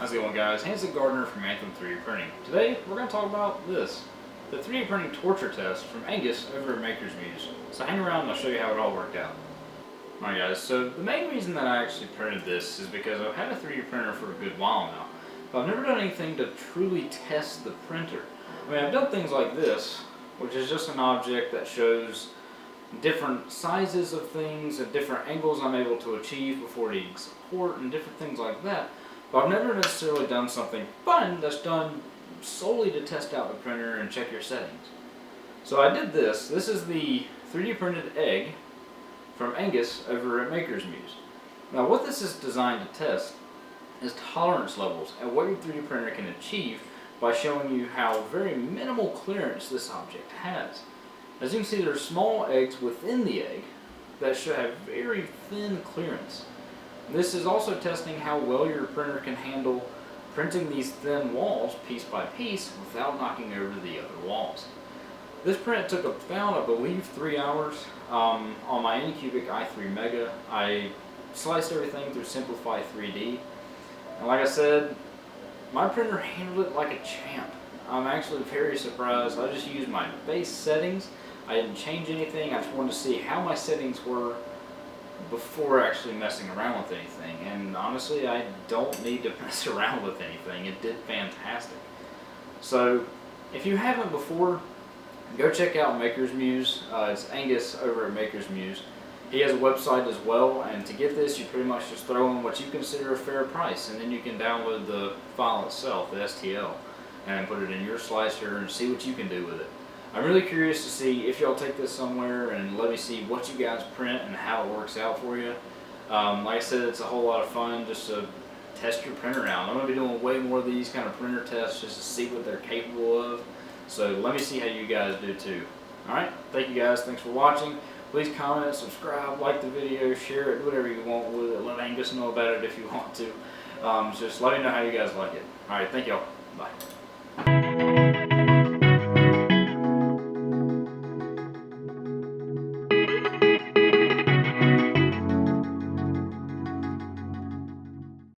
How's it going, guys? Hanson Gardner from Anthem 3D Printing. Today, we're going to talk about this, the 3D Printing Torture Test from Angus over at Maker's Muse. So hang around and I'll show you how it all worked out. Alright guys, so the main reason that I actually printed this is because I've had a 3D printer for a good while now, but I've never done anything to truly test the printer. I mean, I've done things like this, which is just an object that shows different sizes of things and different angles I'm able to achieve before needing support and different things like that. But I've never necessarily done something fun that's done solely to test out the printer and check your settings. So I did this. This is the 3D printed egg from Angus over at Maker's Muse. Now what this is designed to test is tolerance levels and what your 3D printer can achieve by showing you how very minimal clearance this object has. As you can see, there are small eggs within the egg that should have very thin clearance. This is also testing how well your printer can handle printing these thin walls piece by piece without knocking over the other walls. This print took about, I believe, 3 hours on my Anycubic i3 Mega. I sliced everything through Simplify 3D. And like I said, my printer handled it like a champ. I'm actually very surprised. I just used my base settings. I didn't change anything. I just wanted to see how my settings were before actually messing around with anything. And honestly, I don't need to mess around with anything. It did fantastic. So, if you haven't before, go check out Maker's Muse. It's Angus over at Maker's Muse. He has a website as well, and to get this, you pretty much just throw in what you consider a fair price, and then you can download the file itself, the STL, and put it in your slicer and see what you can do with it. I'm really curious to see if y'all take this somewhere and let me see what you guys print and how it works out for you. Like I said, it's a whole lot of fun just to test your printer out. I'm going to be doing way more of these kind of printer tests just to see what they're capable of. So let me see how you guys do too. Alright, thank you guys. Thanks for watching. Please comment, subscribe, like the video, share it, do whatever you want with it. Let Angus know about it if you want to. Just let me know how you guys like it. Alright, thank y'all. Bye.